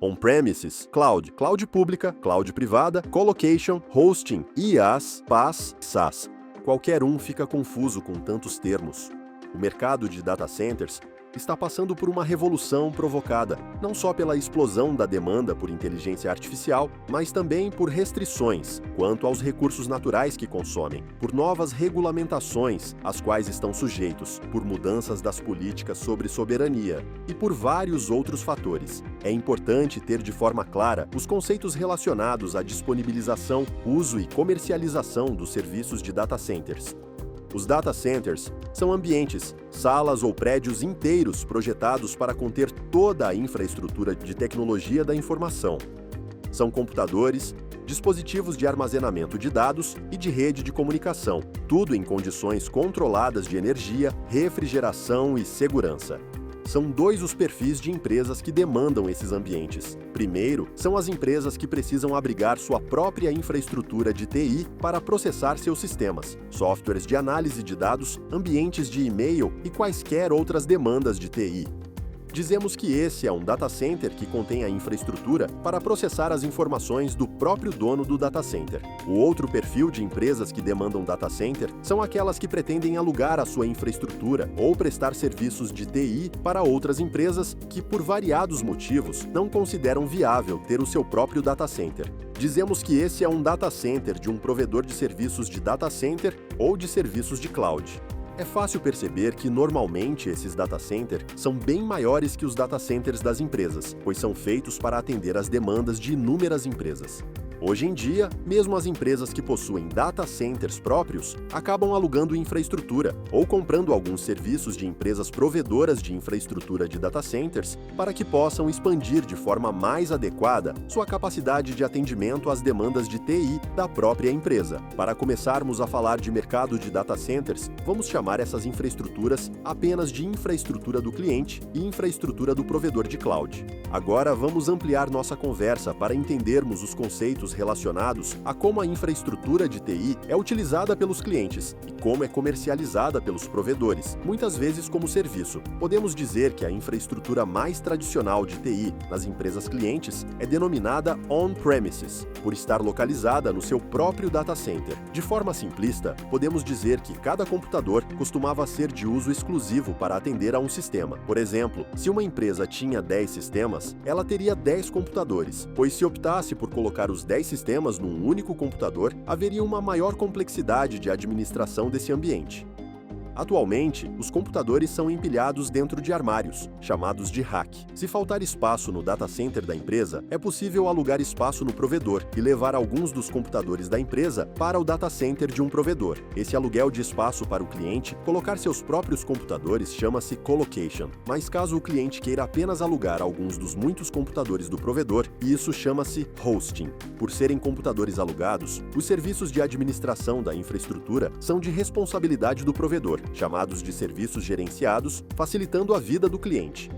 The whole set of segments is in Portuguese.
On-premises, cloud, cloud pública, cloud privada, colocation, hosting, IaaS, PaaS, SaaS. Qualquer um fica confuso com tantos termos. O mercado de data centers está passando por uma revolução provocada, não só pela explosão da demanda por inteligência artificial, mas também por restrições quanto aos recursos naturais que consomem, por novas regulamentações às quais estão sujeitos, por mudanças das políticas sobre soberania e por vários outros fatores. É importante ter de forma clara os conceitos relacionados à disponibilização, uso e comercialização dos serviços de data centers. Os data centers são ambientes, salas ou prédios inteiros projetados para conter toda a infraestrutura de tecnologia da informação. São computadores, dispositivos de armazenamento de dados e de rede de comunicação, tudo em condições controladas de energia, refrigeração e segurança. São dois os perfis de empresas que demandam esses ambientes. Primeiro, são as empresas que precisam abrigar sua própria infraestrutura de TI para processar seus sistemas, softwares de análise de dados, ambientes de e-mail e quaisquer outras demandas de TI. Dizemos que esse é um data center que contém a infraestrutura para processar as informações do próprio dono do data center. O outro perfil de empresas que demandam data center são aquelas que pretendem alugar a sua infraestrutura ou prestar serviços de TI para outras empresas que, por variados motivos, não consideram viável ter o seu próprio data center. Dizemos que esse é um data center de um provedor de serviços de data center ou de serviços de cloud. É fácil perceber que, normalmente, esses data centers são bem maiores que os data centers das empresas, pois são feitos para atender às demandas de inúmeras empresas. Hoje em dia, mesmo as empresas que possuem data centers próprios acabam alugando infraestrutura ou comprando alguns serviços de empresas provedoras de infraestrutura de data centers para que possam expandir de forma mais adequada sua capacidade de atendimento às demandas de TI da própria empresa. Para começarmos a falar de mercado de data centers, vamos chamar essas infraestruturas apenas de infraestrutura do cliente e infraestrutura do provedor de cloud. Agora vamos ampliar nossa conversa para entendermos os conceitos relacionados a como a infraestrutura de TI é utilizada pelos clientes e como é comercializada pelos provedores, muitas vezes como serviço. Podemos dizer que a infraestrutura mais tradicional de TI nas empresas clientes é denominada on-premises, por estar localizada no seu próprio data center. De forma simplista, podemos dizer que cada computador costumava ser de uso exclusivo para atender a um sistema. Por exemplo, se uma empresa tinha 10 sistemas, ela teria 10 computadores, pois se optasse por colocar os 10 sistemas num único computador, haveria uma maior complexidade de administração desse ambiente. Atualmente, os computadores são empilhados dentro de armários, chamados de rack. Se faltar espaço no data center da empresa, é possível alugar espaço no provedor e levar alguns dos computadores da empresa para o data center de um provedor. Esse aluguel de espaço para o cliente colocar seus próprios computadores chama-se colocation. Mas caso o cliente queira apenas alugar alguns dos muitos computadores do provedor, isso chama-se hosting. Por serem computadores alugados, os serviços de administração da infraestrutura são de responsabilidade do provedor, chamados de serviços gerenciados, facilitando a vida do cliente.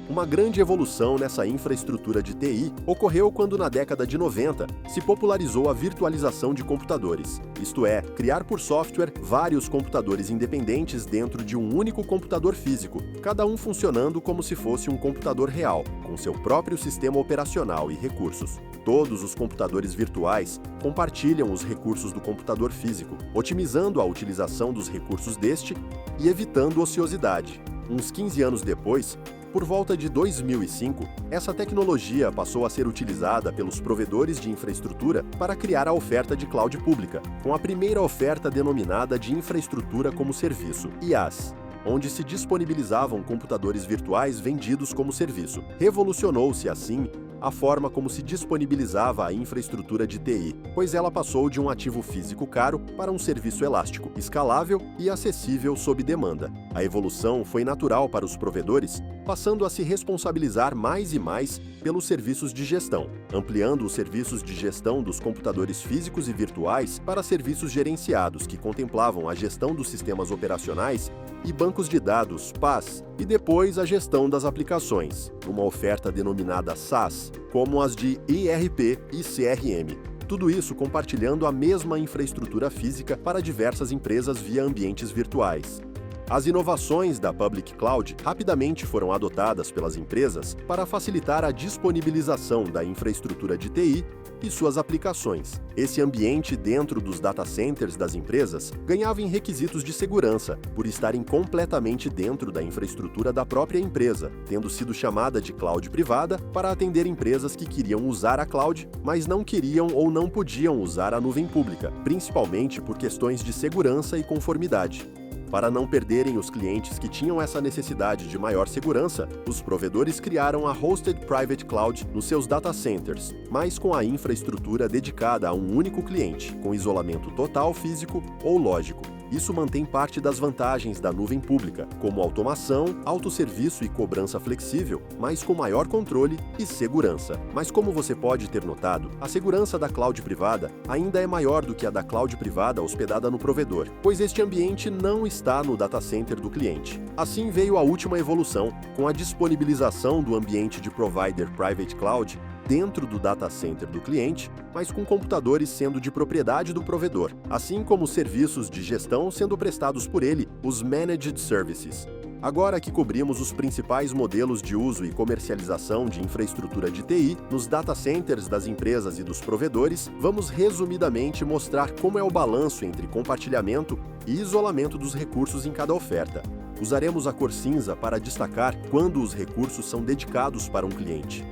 Uma grande evolução nessa infraestrutura de TI ocorreu quando, na década de 90, se popularizou a virtualização de computadores, isto é, criar por software vários computadores independentes dentro de um único computador físico, cada um funcionando como se fosse um computador real, com seu próprio sistema operacional e recursos. Todos os computadores virtuais compartilham os recursos do computador físico, otimizando a utilização dos recursos deste e evitando ociosidade. Uns 15 anos depois, por volta de 2005, essa tecnologia passou a ser utilizada pelos provedores de infraestrutura para criar a oferta de cloud pública, com a primeira oferta denominada de infraestrutura como serviço, IaaS, onde se disponibilizavam computadores virtuais vendidos como serviço. Revolucionou-se, assim, a forma como se disponibilizava a infraestrutura de TI, pois ela passou de um ativo físico caro para um serviço elástico, escalável e acessível sob demanda. A evolução foi natural para os provedores, passando a se responsabilizar mais e mais pelos serviços de gestão, ampliando os serviços de gestão dos computadores físicos e virtuais para serviços gerenciados que contemplavam a gestão dos sistemas operacionais e bancos de dados, PaaS, e depois a gestão das aplicações, uma oferta denominada SaaS, como as de ERP e CRM. Tudo isso compartilhando a mesma infraestrutura física para diversas empresas via ambientes virtuais. As inovações da Public Cloud rapidamente foram adotadas pelas empresas para facilitar a disponibilização da infraestrutura de TI e suas aplicações. Esse ambiente dentro dos data centers das empresas ganhava em requisitos de segurança, por estarem completamente dentro da infraestrutura da própria empresa, tendo sido chamada de cloud privada para atender empresas que queriam usar a cloud, mas não queriam ou não podiam usar a nuvem pública, principalmente por questões de segurança e conformidade. Para não perderem os clientes que tinham essa necessidade de maior segurança, os provedores criaram a Hosted Private Cloud nos seus data centers, mas com a infraestrutura dedicada a um único cliente, com isolamento total físico ou lógico. Isso mantém parte das vantagens da nuvem pública, como automação, autosserviço e cobrança flexível, mas com maior controle e segurança. Mas como você pode ter notado, a segurança da cloud privada ainda é maior do que a da cloud privada hospedada no provedor, pois este ambiente não está no data center do cliente. Assim veio a última evolução, com a disponibilização do ambiente de Provider Private Cloud dentro do data center do cliente, mas com computadores sendo de propriedade do provedor, assim como serviços de gestão sendo prestados por ele, os Managed Services. Agora que cobrimos os principais modelos de uso e comercialização de infraestrutura de TI nos data centers das empresas e dos provedores, vamos resumidamente mostrar como é o balanço entre compartilhamento e isolamento dos recursos em cada oferta. Usaremos a cor cinza para destacar quando os recursos são dedicados para um cliente.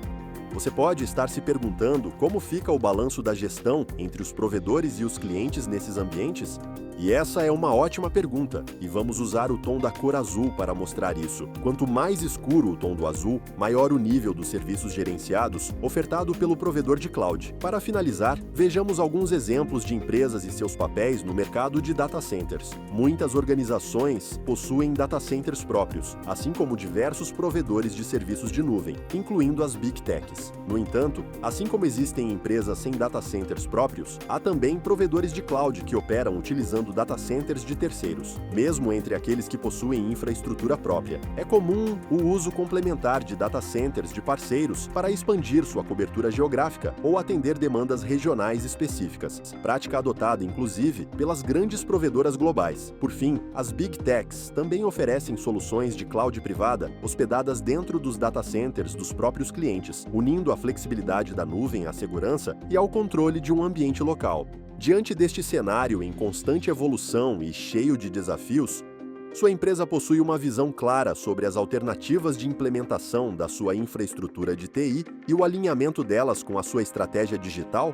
Você pode estar se perguntando como fica o balanço da gestão entre os provedores e os clientes nesses ambientes? E essa é uma ótima pergunta, e vamos usar o tom da cor azul para mostrar isso. Quanto mais escuro o tom do azul, maior o nível dos serviços gerenciados ofertado pelo provedor de cloud. Para finalizar, vejamos alguns exemplos de empresas e seus papéis no mercado de data centers. Muitas organizações possuem data centers próprios, assim como diversos provedores de serviços de nuvem, incluindo as Big Techs. No entanto, assim como existem empresas sem data centers próprios, há também provedores de cloud que operam utilizando data centers de terceiros, mesmo entre aqueles que possuem infraestrutura própria. É comum o uso complementar de data centers de parceiros para expandir sua cobertura geográfica ou atender demandas regionais específicas, prática adotada inclusive pelas grandes provedoras globais. Por fim, as Big Techs também oferecem soluções de cloud privada hospedadas dentro dos data centers dos próprios clientes, unindo a flexibilidade da nuvem à segurança e ao controle de um ambiente local. Diante deste cenário em constante evolução e cheio de desafios, sua empresa possui uma visão clara sobre as alternativas de implementação da sua infraestrutura de TI e o alinhamento delas com a sua estratégia digital?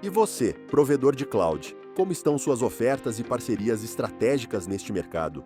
E você, provedor de cloud, como estão suas ofertas e parcerias estratégicas neste mercado?